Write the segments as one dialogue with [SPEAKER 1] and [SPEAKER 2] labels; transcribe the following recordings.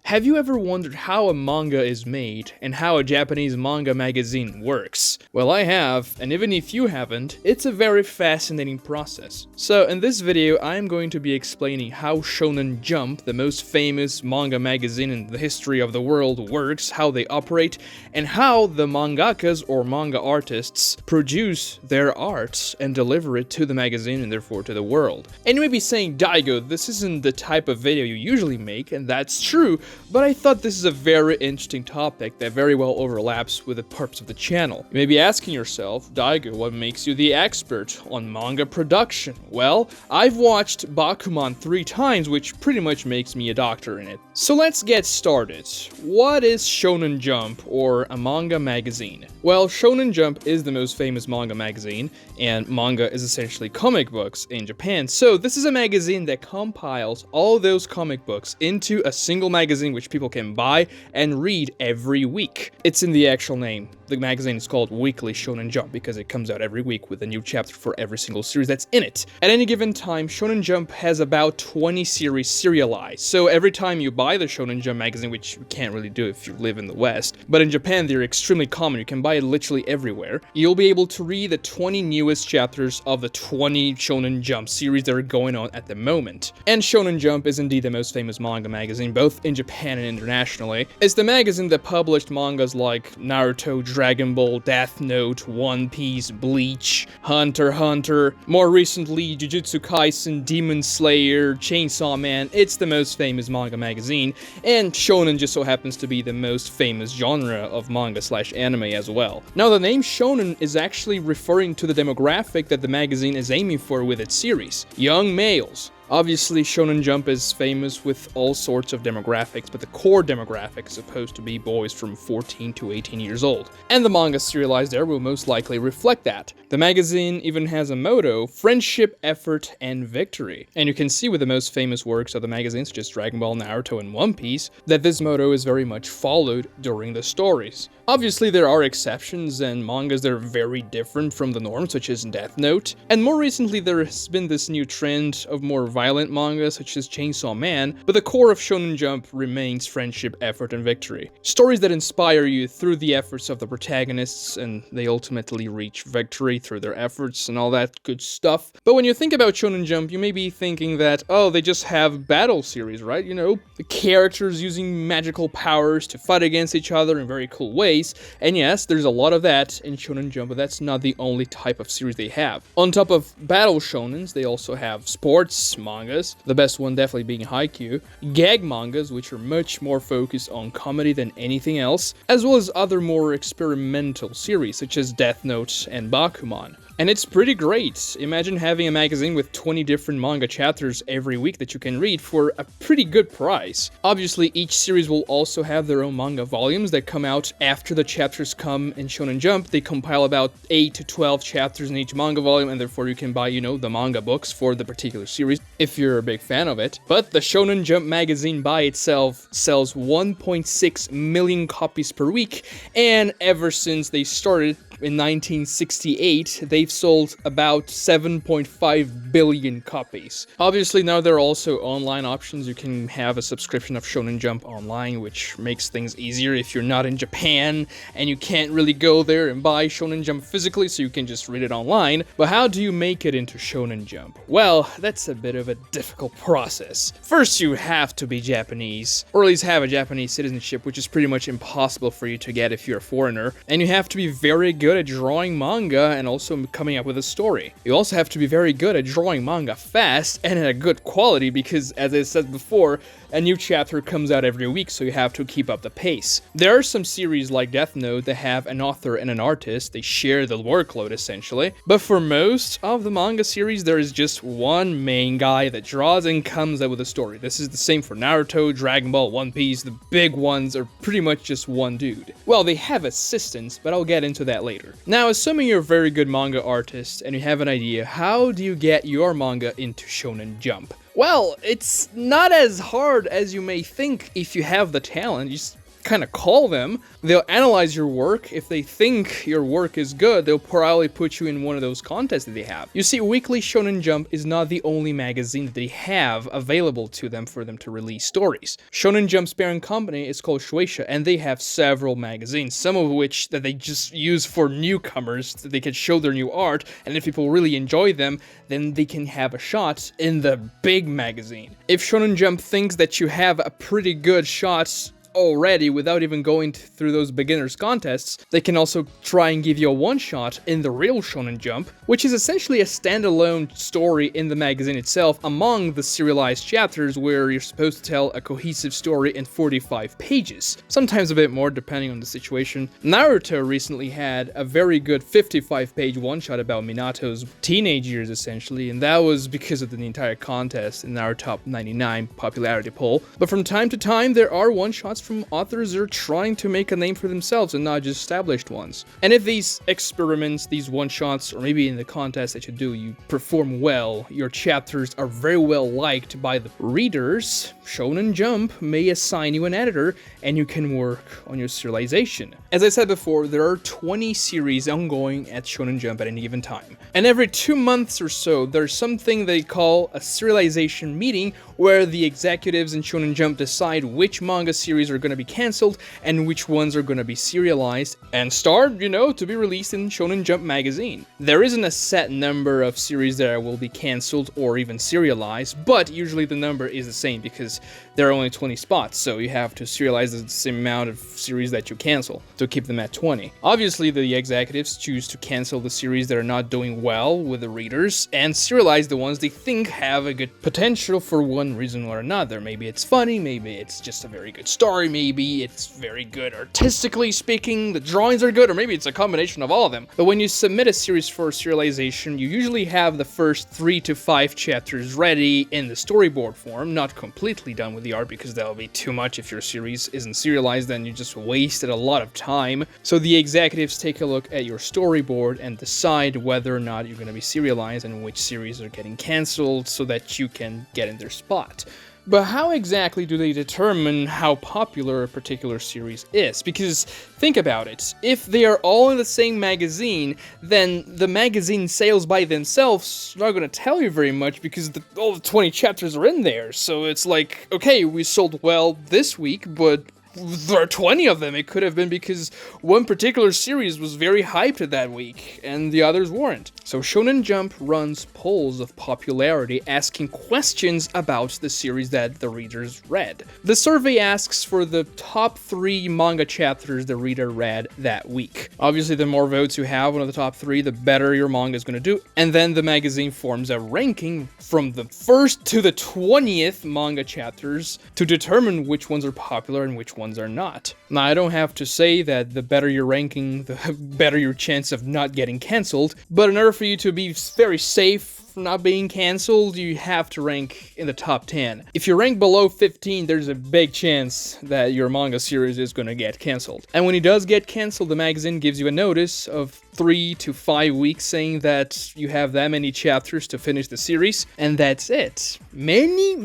[SPEAKER 1] Have you ever wondered how a manga is made and how a Japanese manga magazine works? Well, I have, and even if you haven't, it's a very fascinating process. So in this video, I am going to be explaining how Shonen Jump, the most famous manga magazine in the history of the world, works, how they operate, and how the mangakas or manga artists produce their art and deliver it to the magazine and therefore to the world. And you may be saying, Daigo, this isn't the type of video you usually make, and that's true. But I thought this is a very interesting topic that very well overlaps with the purpose of the channel. You may be asking yourself, Daigo, what makes you the expert on manga production? Well, I've watched Bakuman 3 times, which pretty much makes me a doctor in it. So let's get started. What is Shonen Jump, or a manga magazine? Well, Shonen Jump is the most famous manga magazine, and manga is essentially comic books in Japan. So this is a magazine that compiles all those comic books into a single magazine which people can buy and read every week. It's in the actual name. The magazine is called Weekly Shonen Jump because it comes out every week with a new chapter for every single series that's in it. At any given time, Shonen Jump has about 20 series serialized. So every time you buy the Shonen Jump magazine, which you can't really do if you live in the West, but in Japan they're extremely common, you can buy it literally everywhere, you'll be able to read the 20 newest chapters of the 20 Shonen Jump series that are going on at the moment. And Shonen Jump is indeed the most famous manga magazine, both in Japan and internationally. It's the magazine that published mangas like Naruto, Dragon Ball, Death Note, One Piece, Bleach, Hunter x Hunter, more recently Jujutsu Kaisen, Demon Slayer, Chainsaw Man. It's the most famous manga magazine, and shonen just so happens to be the most famous genre of manga/anime as well. Now, the name shonen is actually referring to the demographic that the magazine is aiming for with its series: young males. Obviously, Shonen Jump is famous with all sorts of demographics, but the core demographic is supposed to be boys from 14 to 18 years old. And the manga serialized there will most likely reflect that. The magazine even has a motto: friendship, effort, and victory. And you can see with the most famous works of the magazine, such as Dragon Ball, Naruto, and One Piece, that this motto is very much followed during the stories. Obviously, there are exceptions and mangas that are very different from the norm, such as Death Note. And more recently, there has been this new trend of more violent manga, such as Chainsaw Man, but the core of Shonen Jump remains friendship, effort, and victory. Stories that inspire you through the efforts of the protagonists, and they ultimately reach victory through their efforts and all that good stuff. But when you think about Shonen Jump, you may be thinking that, oh, they just have battle series, right? You know, the characters using magical powers to fight against each other in very cool ways. And yes, there's a lot of that in Shonen Jump, but that's not the only type of series they have. On top of battle shonens, they also have sports mangas, the best one definitely being Haikyuu, gag mangas, which are much more focused on comedy than anything else, as well as other more experimental series such as Death Note and Bakuman. And it's pretty great. Imagine having a magazine with 20 different manga chapters every week that you can read for a pretty good price. Obviously, each series will also have their own manga volumes that come out after the chapters come in Shonen Jump. They compile about 8 to 12 chapters in each manga volume, and therefore you can buy, the manga books for the particular series if you're a big fan of it. But the Shonen Jump magazine by itself sells 1.6 million copies per week, and ever since they started in 1968, they've sold about 7.5 billion copies. Obviously, now there are also online options. You can have a subscription of Shonen Jump online, which makes things easier if you're not in Japan and you can't really go there and buy Shonen Jump physically, so you can just read it online. But how do you make it into Shonen Jump? Well, that's a bit of a difficult process. First, you have to be Japanese, or at least have a Japanese citizenship, which is pretty much impossible for you to get if you're a foreigner. And you have to be very good at drawing manga and also coming up with a story. You also have to be very good at drawing manga fast and at a good quality because, as I said before, a new chapter comes out every week, so you have to keep up the pace. There are some series like Death Note that have an author and an artist. They share the workload essentially. But for most of the manga series, there is just one main guy that draws and comes up with a story. This is the same for Naruto, Dragon Ball, One Piece. The big ones are pretty much just one dude. Well, they have assistants, but I'll get into that later. Now, assuming you're a very good manga artist and you have an idea, how do you get your manga into Shonen Jump? Well, it's not as hard as you may think if you have the talent. You just kind of call them. They'll analyze your work. If they think your work is good, they'll probably put you in one of those contests that they have. You see, Weekly Shonen Jump is not the only magazine that they have available to them for them to release stories. Shonen Jump's parent company is called Shueisha, and they have several magazines, some of which that they just use for newcomers, so they can show their new art, and if people really enjoy them, then they can have a shot in the big magazine. If Shonen Jump thinks that you have a pretty good shot already without even going through those beginners contests, they can also try and give you a one-shot in the real Shonen Jump, which is essentially a standalone story in the magazine itself among the serialized chapters where you're supposed to tell a cohesive story in 45 pages, sometimes a bit more depending on the situation. Naruto recently had a very good 55-page one-shot about Minato's teenage years essentially, and that was because of the entire contest in our top 99 popularity poll. But from time to time there are one-shots from authors that are trying to make a name for themselves and not just established ones. And if these experiments, these one-shots, or maybe in the contest that you do, you perform well, your chapters are very well liked by the readers, Shonen Jump may assign you an editor and you can work on your serialization. As I said before, there are 20 series ongoing at Shonen Jump at any given time. And every 2 months or so, there's something they call a serialization meeting where the executives in Shonen Jump decide which manga series are going to be cancelled and which ones are going to be serialized and start, to be released in Shonen Jump magazine. There isn't a set number of series that will be cancelled or even serialized, but usually the number is the same because there are only 20 spots, so you have to serialize the same amount of series that you cancel to keep them at 20. Obviously, the executives choose to cancel the series that are not doing well with the readers and serialize the ones they think have a good potential for one reason or another. Maybe it's funny, maybe it's just a very good story, maybe it's very good artistically speaking, the drawings are good, or maybe it's a combination of all of them. But when you submit a series for serialization, you usually have the first 3 to 5 chapters ready in the storyboard form, not completely done with the art because that'll be too much. If your series isn't serialized, then you just wasted a lot of time. So the executives take a look at your storyboard and decide whether or not you're going to be serialized and which series are getting cancelled so that you can get in their spot. But how exactly do they determine how popular a particular series is? Because think about it, if they are all in the same magazine, then the magazine sales by themselves are not going to tell you very much because all the 20 chapters are in there. So it's like, okay, we sold well this week, but there are 20 of them. It could have been because one particular series was very hyped that week and the others weren't. So Shonen Jump runs polls of popularity asking questions about the series that the readers read. The survey asks for the top 3 manga chapters the reader read that week. Obviously, the more votes you have on the top 3, the better your manga is going to do. And then the magazine forms a ranking from the 1st to the 20th manga chapters to determine which ones are popular and which ones are not. Now, I don't have to say that the better your ranking, the better your chance of not getting cancelled, but in order for you to be very safe from not being cancelled, you have to rank in the top 10. If you rank below 15, there's a big chance that your manga series is going to get cancelled. And when it does get cancelled, the magazine gives you a notice of 3 to 5 weeks saying that you have that many chapters to finish the series, and that's it. Many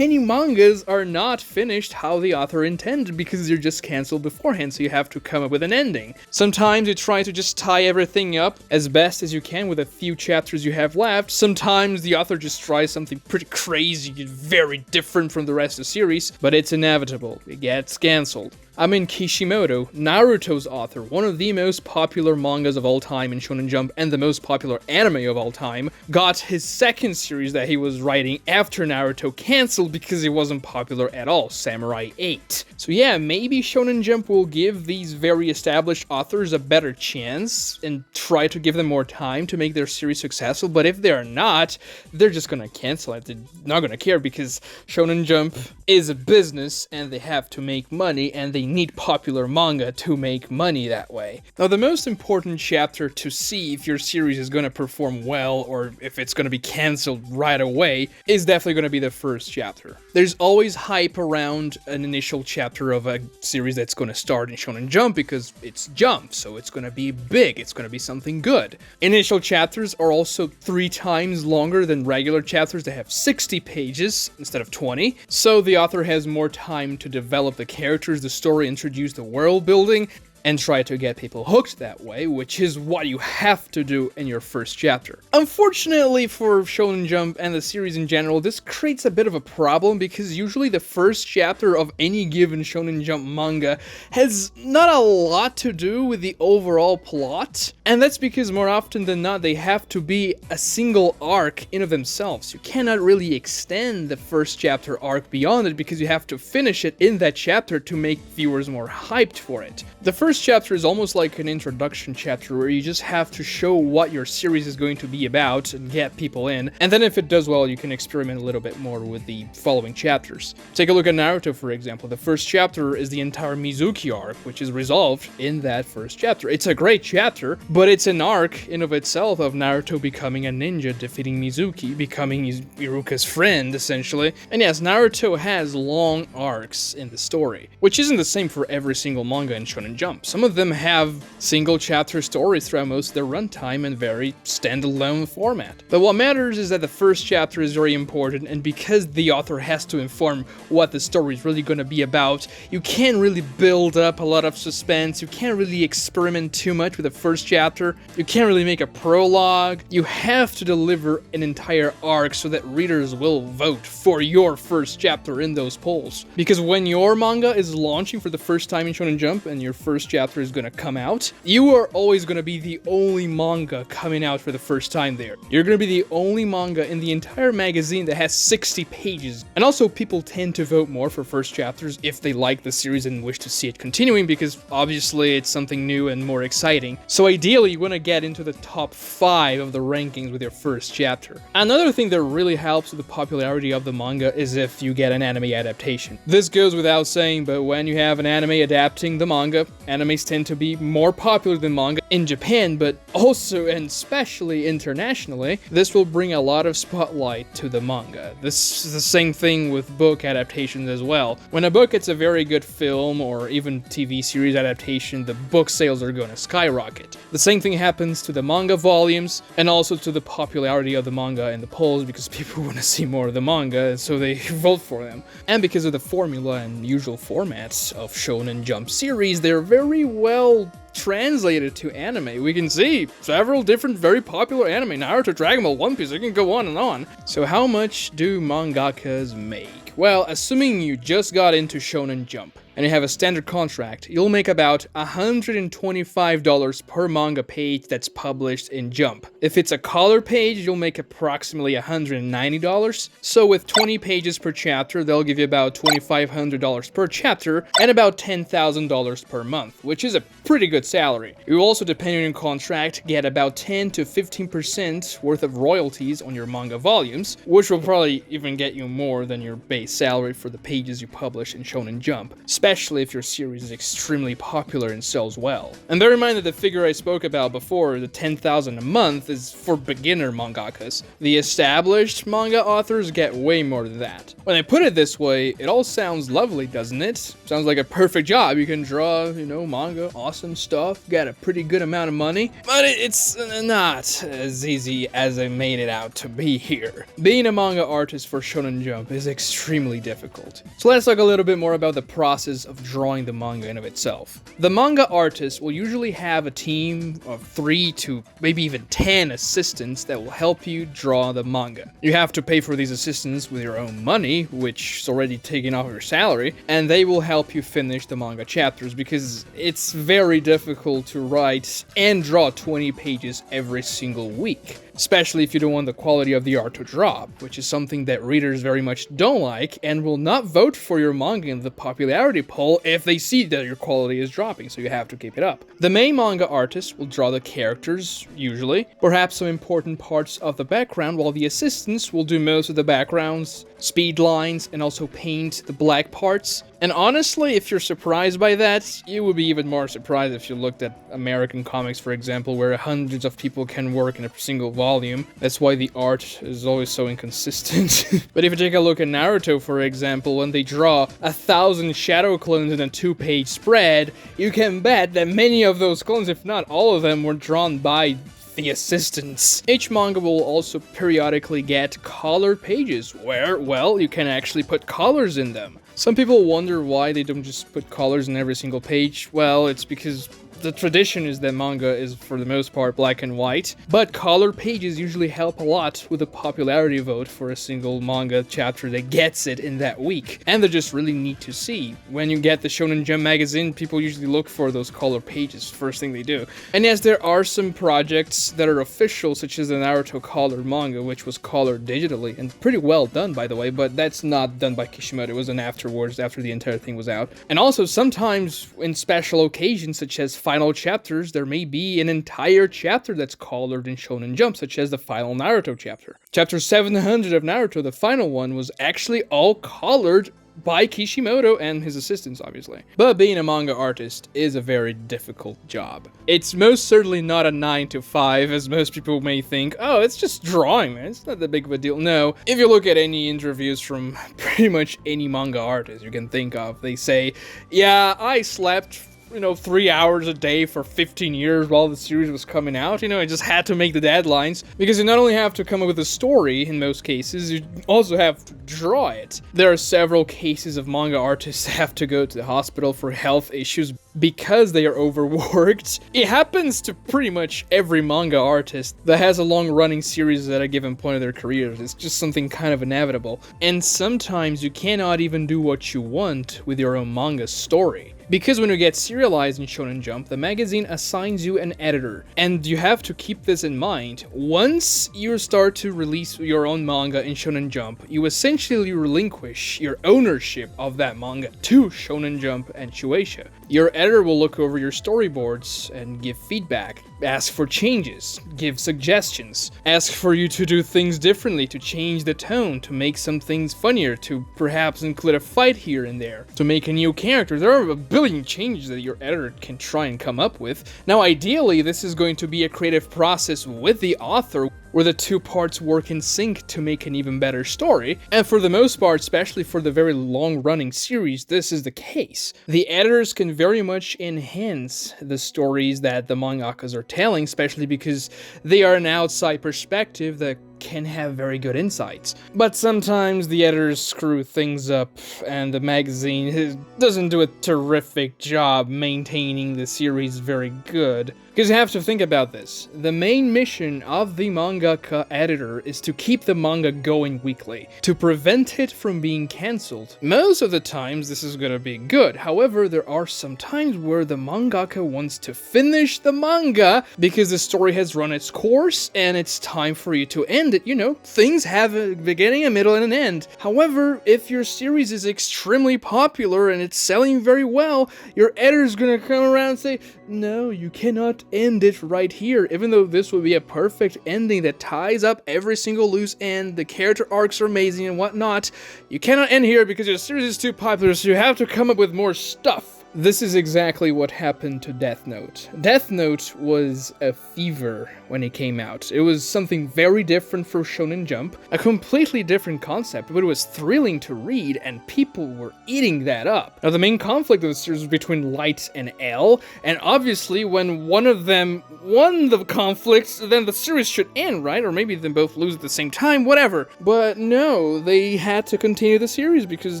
[SPEAKER 1] mangas are not finished how the author intended because they're just cancelled beforehand, so you have to come up with an ending. Sometimes you try to just tie everything up as best as you can with a few chapters you have left. Sometimes the author just tries something pretty crazy, very different from the rest of the series, but it's inevitable. It gets cancelled. Kishimoto, Naruto's author, one of the most popular mangas of all time in Shonen Jump and the most popular anime of all time, got his second series that he was writing after Naruto cancelled because it wasn't popular at all, Samurai 8. So yeah, maybe Shonen Jump will give these very established authors a better chance and try to give them more time to make their series successful, but if they're not, they're just gonna cancel it. They're not gonna care because Shonen Jump is a business and they have to make money and they need popular manga to make money that way. Now, the most important chapter to see if your series is going to perform well or if it's going to be cancelled right away is definitely going to be the first chapter. There's always hype around an initial chapter of a series that's going to start in Shonen Jump because it's Jump, so it's going to be big, it's going to be something good. Initial chapters are also 3 times longer than regular chapters. They have 60 pages instead of 20, so the author has more time to develop the characters, the story, story, introduce the world building, and try to get people hooked that way, which is what you have to do in your first chapter. Unfortunately for Shonen Jump and the series in general, this creates a bit of a problem because usually the first chapter of any given Shonen Jump manga has not a lot to do with the overall plot, and that's because more often than not they have to be a single arc in of themselves. You cannot really extend the first chapter arc beyond it because you have to finish it in that chapter to make viewers more hyped for it. The first chapter is almost like an introduction chapter where you just have to show what your series is going to be about and get people in, and then if it does well, you can experiment a little bit more with the following chapters. Take a look at Naruto, for example. The first chapter is the entire Mizuki arc, which is resolved in that first chapter. It's a great chapter, but it's an arc in of itself of Naruto becoming a ninja, defeating Mizuki, becoming Iruka's friend, essentially. And yes, Naruto has long arcs in the story, which isn't the same for every single manga in Shonen Jump. Some of them have single chapter stories throughout most of their runtime and very standalone format. But what matters is that the first chapter is very important, and because the author has to inform what the story is really going to be about, you can't really build up a lot of suspense, you can't really experiment too much with the first chapter, you can't really make a prologue. You have to deliver an entire arc so that readers will vote for your first chapter in those polls. Because when your manga is launching for the first time in Shonen Jump and your first chapter is going to come out, you are always going to be the only manga coming out for the first time there. You're going to be the only manga in the entire magazine that has 60 pages. And also, people tend to vote more for first chapters if they like the series and wish to see it continuing, because obviously it's something new and more exciting. So ideally, you want to get into the top 5 of the rankings with your first chapter. Another thing that really helps with the popularity of the manga is if you get an anime adaptation. This goes without saying, but when you have an anime adapting the manga, animes tend to be more popular than manga in Japan, but also and especially internationally. This will bring a lot of spotlight to the manga. This is the same thing with book adaptations as well. When a book gets a very good film or even TV series adaptation, the book sales are going to skyrocket. The same thing happens to the manga volumes and also to the popularity of the manga in the polls, because people want to see more of the manga, so they vote for them. And because of the formula and usual formats of Shonen Jump series, they're very well translated to anime. We can see several different very popular anime, Naruto, Dragon Ball, One Piece, I can go on and on. So how much do mangakas make? Well, assuming you just got into Shonen Jump and you have a standard contract, you'll make about $125 per manga page that's published in Jump. If it's a color page, you'll make approximately $190. So with 20 pages per chapter, they'll give you about $2,500 per chapter and about $10,000 per month, which is a pretty good salary. You also, depending on your contract, get about 10 to 15% worth of royalties on your manga volumes, which will probably even get you more than your base salary for the pages you publish in Shonen Jump, especially if your series is extremely popular and sells well. And bear in mind that the figure I spoke about before, the $10,000 a month, is for beginner mangakas. The established manga authors get way more than that. When I put it this way, it all sounds lovely, doesn't it? Sounds like a perfect job. You can draw, manga, awesome stuff, get a pretty good amount of money, but it's not as easy as I made it out to be here. Being a manga artist for Shonen Jump is extremely difficult. So let's talk a little bit more about the process of drawing the manga in of itself. The manga artist will usually have a team of 3 to maybe even 10 assistants that will help you draw the manga. You have to pay for these assistants with your own money, which is already taken off your salary, and they will help you finish the manga chapters, because it's very difficult to write and draw 20 pages every single week, especially if you don't want the quality of the art to drop, which is something that readers very much don't like and will not vote for your manga in the popularity poll if they see that your quality is dropping, so you have to keep it up. The main manga artist will draw the characters, usually, perhaps some important parts of the background, while the assistants will do most of the backgrounds, speed lines, and also paint the black parts. And honestly, if you're surprised by that, you would be even more surprised if you looked at American comics, for example, where hundreds of people can work in a single volume. That's why the art is always so inconsistent. But if you take a look at Naruto, for example, when they draw 1,000 shadow clones in a 2-page spread, you can bet that many of those clones, if not all of them, were drawn by the assistants. Each manga will also periodically get colored pages where, well, you can actually put colors in them. Some people wonder why they don't just put colors in every single page. Well, it's because the tradition is that manga is, for the most part, black and white, but color pages usually help a lot with the popularity vote for a single manga chapter that gets it in that week. And they're just really neat to see. When you get the Shonen Jump magazine, people usually look for those color pages, first thing they do. And yes, there are some projects that are official, such as the Naruto colored manga, which was colored digitally, and pretty well done, by the way, but that's not done by Kishimoto. It was done afterwards, after the entire thing was out. And also, sometimes, in special occasions, such as final chapters, there may be an entire chapter that's colored in Shonen Jump, such as the final Naruto chapter. Chapter 700 of Naruto, the final one, was actually all colored by Kishimoto and his assistants, obviously. But being a manga artist is a very difficult job. It's most certainly not a 9 to 5, as most people may think. Oh, it's just drawing, man. It's not that big of a deal. No, if you look at any interviews from pretty much any manga artist you can think of, they say, yeah, I slept 3 hours a day for 15 years while the series was coming out. I just had to make the deadlines, because you not only have to come up with a story in most cases, you also have to draw it. There are several cases of manga artists that have to go to the hospital for health issues because they are overworked. It happens to pretty much every manga artist that has a long-running series at a given point of their careers. It's just something kind of inevitable. And sometimes you cannot even do what you want with your own manga story. Because when you get serialized in Shonen Jump, the magazine assigns you an editor, and you have to keep this in mind. Once you start to release your own manga in Shonen Jump, you essentially relinquish your ownership of that manga to Shonen Jump and Shueisha. Your editor will look over your storyboards and give feedback, ask for changes, give suggestions, ask for you to do things differently, to change the tone, to make some things funnier, to perhaps include a fight here and there, to make a new character. There are a billion changes that your editor can try and come up with. Now, ideally, this is going to be a creative process with the author, where the two parts work in sync to make an even better story. And for the most part, especially for the very long-running series, this is the case. The editors can very much enhance the stories that the mangakas are telling, especially because they are an outside perspective that can have very good insights. But sometimes the editors screw things up, and the magazine doesn't do a terrific job maintaining the series very good. Because you have to think about this. The main mission of the mangaka editor is to keep the manga going weekly, to prevent it from being cancelled. Most of the times this is gonna be good. However, there are some times where the mangaka wants to finish the manga because the story has run its course and it's time for you to end it. Things have a beginning, a middle, and an end. However, if your series is extremely popular and it's selling very well, your editor's gonna come around and say, no, you cannot end it right here. Even though this would be a perfect ending that ties up every single loose end, the character arcs are amazing and whatnot, you cannot end here because your series is too popular, so you have to come up with more stuff. This is exactly what happened to Death Note. Death Note was a fever when it came out. It was something very different for Shonen Jump, a completely different concept, but it was thrilling to read, and people were eating that up. Now, the main conflict of the series was between Light and L, and obviously when one of them won the conflict, then the series should end, right? Or maybe they both lose at the same time, whatever. But no, they had to continue the series because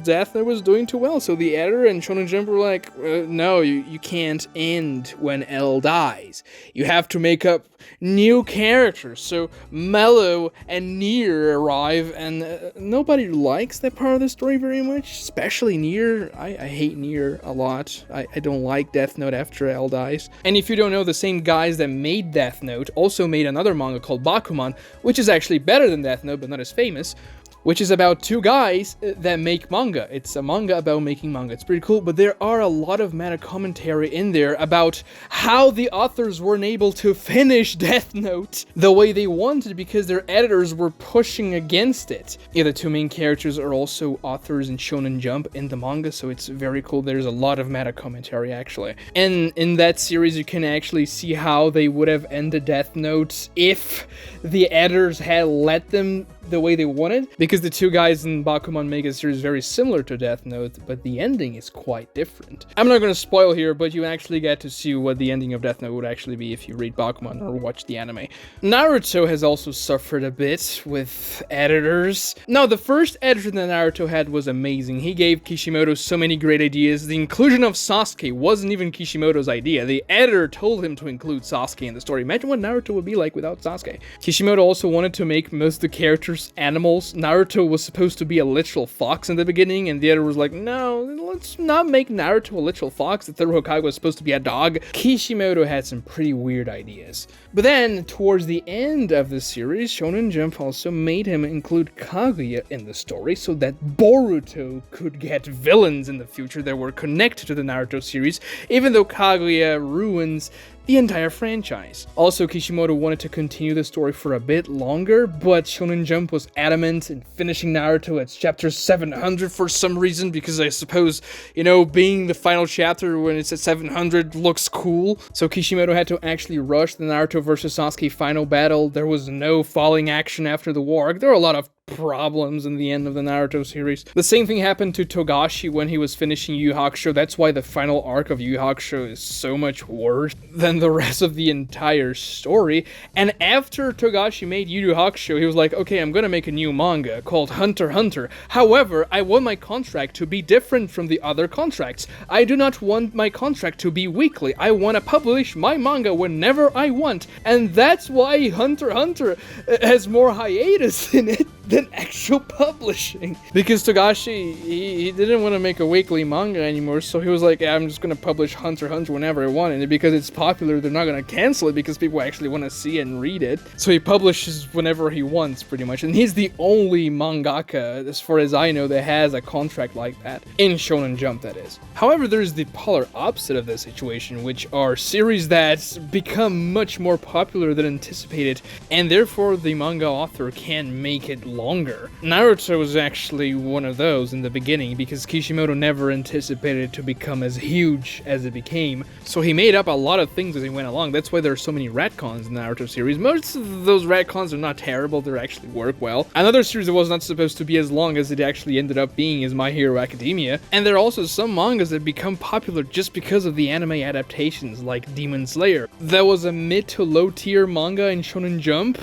[SPEAKER 1] Death Note was doing too well, so the editor and Shonen Jump were like, no, you can't end when L dies. You have to make up new characters. So Mello and Nier arrive, and nobody likes that part of the story very much, especially Nier. I hate Nier a lot. I don't like Death Note after L dies. And if you don't know, the same guys that made Death Note also made another manga called Bakuman, which is actually better than Death Note, but not as famous, which is about two guys that make manga. It's a manga about making manga. It's pretty cool, but there are a lot of meta commentary in there about how the authors weren't able to finish Death Note the way they wanted because their editors were pushing against it. Yeah, the two main characters are also authors in Shonen Jump in the manga, so it's very cool. There's a lot of meta commentary, actually. And in that series, you can actually see how they would have ended Death Note if the editors had let them the way they wanted, because the two guys in Bakuman Mega series is very similar to Death Note, but the ending is quite different. I'm not gonna spoil here, but you actually get to see what the ending of Death Note would actually be if you read Bakuman or watch the anime. Naruto has also suffered a bit with editors. Now, the first editor that Naruto had was amazing. He gave Kishimoto so many great ideas. The inclusion of Sasuke wasn't even Kishimoto's idea. The editor told him to include Sasuke in the story. Imagine what Naruto would be like without Sasuke. Kishimoto also wanted to make most of the characters animals. Naruto was supposed to be a literal fox in the beginning, and the editor was like, no, let's not make Naruto a literal fox. The third Hokage was supposed to be a dog. Kishimoto had some pretty weird ideas. But then, towards the end of the series, Shonen Jump also made him include Kaguya in the story so that Boruto could get villains in the future that were connected to the Naruto series, even though Kaguya ruins the entire franchise. Also, Kishimoto wanted to continue the story for a bit longer, but Shonen Jump was adamant in finishing Naruto at chapter 700 for some reason, because I suppose, you know, being the final chapter when it's at 700 looks cool. So Kishimoto had to actually rush the Naruto versus Sasuke final battle. There was no falling action after the war. There were a lot of problems in the end of the Naruto series. The same thing happened to Togashi when he was finishing Yu Yu Hakusho. That's why the final arc of Yu Yu Hakusho is so much worse than the rest of the entire story. And after Togashi made Yu Yu Hakusho, he was like, okay, I'm gonna make a new manga called Hunter x Hunter. However, I want my contract to be different from the other contracts. I do not want my contract to be weekly. I want to publish my manga whenever I want. And that's why Hunter x Hunter has more hiatus in it than actual publishing. Because Togashi, he didn't want to make a weekly manga anymore, so he was like, yeah, I'm just going to publish Hunter x Hunter whenever I want, and because it's popular, they're not going to cancel it because people actually want to see it and read it. So he publishes whenever he wants, pretty much, and he's the only mangaka, as far as I know, that has a contract like that, in Shonen Jump, that is. However, there's the polar opposite of this situation, which are series that become much more popular than anticipated, and therefore the manga author can make it longer. Naruto was actually one of those in the beginning because Kishimoto never anticipated it to become as huge as it became, so he made up a lot of things as he went along. That's why there are so many retcons in the Naruto series. Most of those retcons are not terrible, they actually work well. Another series that was not supposed to be as long as it actually ended up being is My Hero Academia, and there are also some mangas that become popular just because of the anime adaptations, like Demon Slayer. That was a mid to low tier manga in Shonen Jump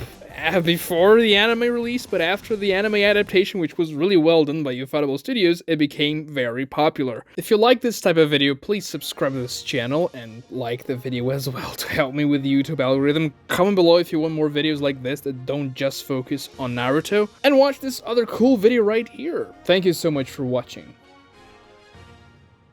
[SPEAKER 1] before the anime release, but after the anime adaptation, which was really well done by Ufotable Studios, it became very popular. If you like this type of video, please subscribe to this channel and like the video as well to help me with the YouTube algorithm. Comment below if you want more videos like this that don't just focus on Naruto, and watch this other cool video right here. Thank you so much for watching.